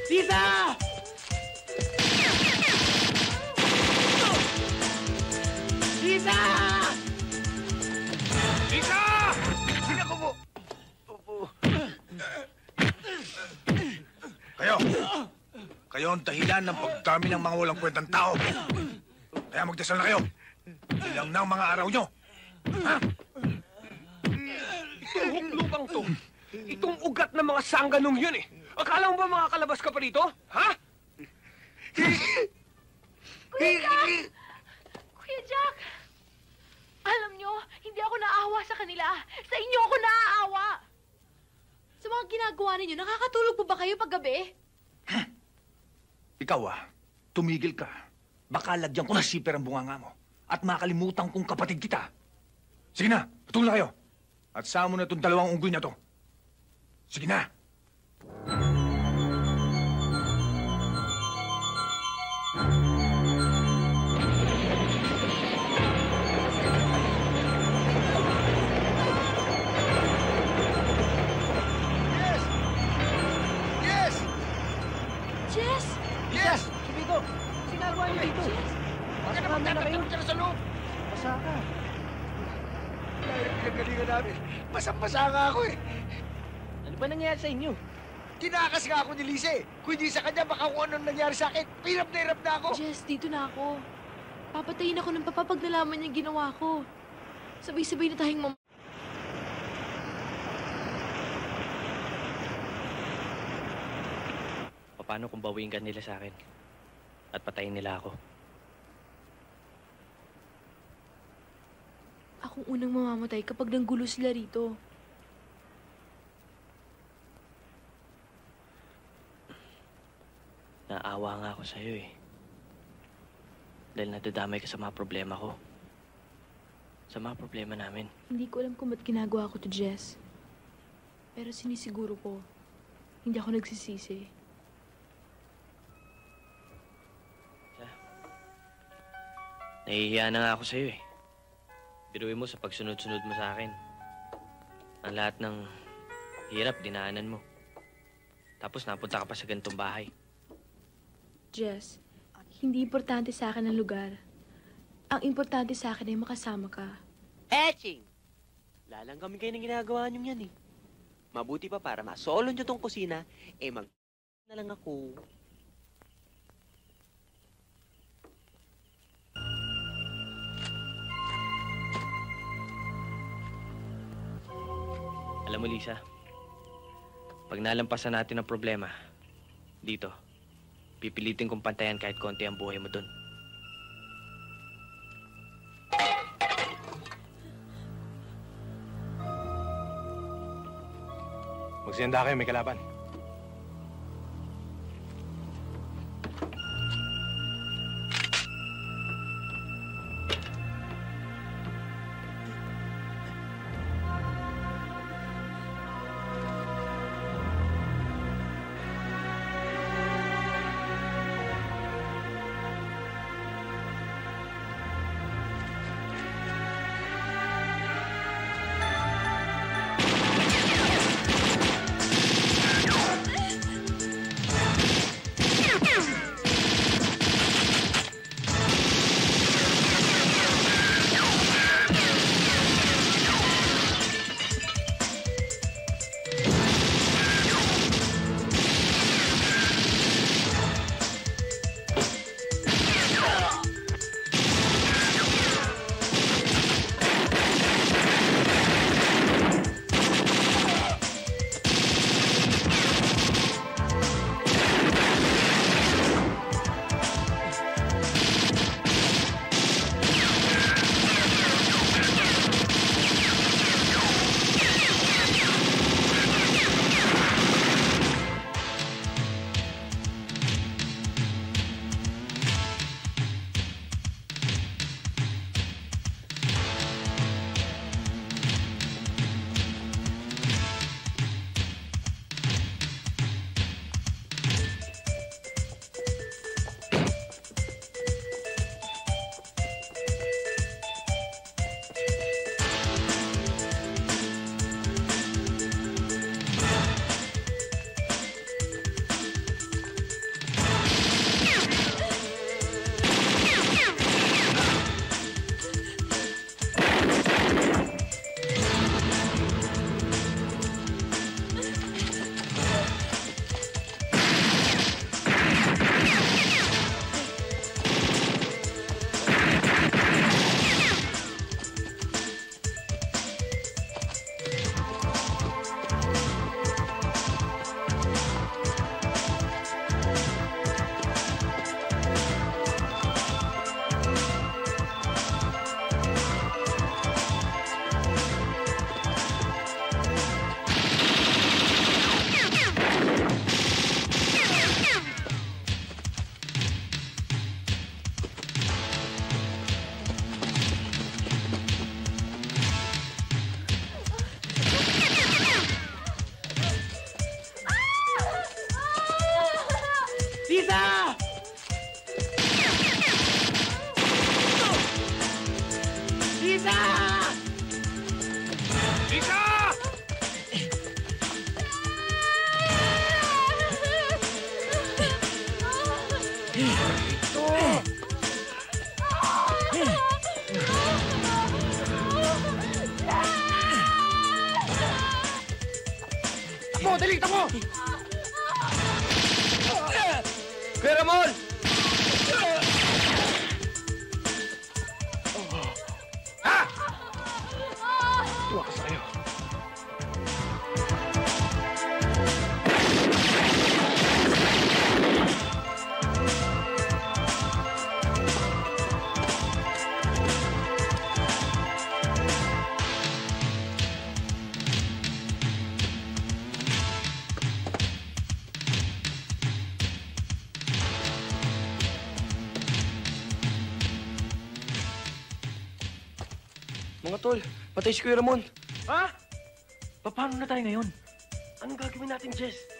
Lisa! Lisa! Lisa! Sino ko po? Opo. Kayo ang dahilan ng pagdami ng mga walang kwentang tao. Kaya magdasal na kayo. Ilang na ang mga araw nyo. Ha? Itong huklubang to, itong ugat ng mga sangganong yun eh. Akala mo ba makakalabas ka pa dito? Ha? Kuya Jack! Kuya Jack! Alam nyo, hindi ako naaawa sa kanila. Sa inyo ako naaawa. Sa mga ginagawa ninyo, nakakatulog po ba kayo paggabi? Ikaw tumigil ka. Baka lagyan ko na siper ang bunganga mo. At makalimutan kong kapatid kita. Sige na, patulog na kayo. At sama mo na itong dalawang unggoy na to. Sige na. Yes! Jess! Yes! Subiko, sinagawa niyo dito. Jess! Huwag ka naman tatanong dyan sa loob! Basa ka. Dahil ang pinagalingan namin, basang-basa nga ako eh. Ano ba nangyari sa inyo? Tinakas nga ako ni Lisa eh. Kung hindi sa kanya, baka kung anong nangyari sa akin, hirap na ako. Jess, dito na ako. Papatayin ako ng papa pag nalaman niya ginawa ko. Sabay-sabay na tayong Paano kung bawiin ka nila sa akin at patayin nila ako? Akong unang mamamatay kapag nanggulo sila rito. Naawa nga ako sa'yo eh. Dahil nadadamay ka sa mga problema ko. Sa mga problema namin. Hindi ko alam kung ba't ginagawa ko to, Jess. Pero sinisiguro ko, hindi ako nagsisisi. Nahihiya na nga ako sa'yo eh. Biruin mo sa pagsunod-sunod mo sa akin. Ang lahat ng hirap, dinaanan mo. Tapos napunta ka pa sa ganitong bahay. Jess, hindi importante sa akin ang lugar. Ang importante sa akin ay makasama ka. Etching! Lalang kami kayo ng ginagawa niyong yan eh. Mabuti pa para masolo niyo tong kusina, na lang ako. Alam mo, Lisa, pag nalampasan natin ang problema, dito, pipilitin kong pantayan kahit konti ang buhay mo dun. Magsenda kayo, may kalaban. Lisa! Lisa! Lisa! Takbo! Dali! Takbo! Kuya Ramon! Ha? Tumakas na kayo. Mga tol, patay si Kuya Ramon. Ha? Paano na tayo ngayon? Anong gagawin natin, Jess?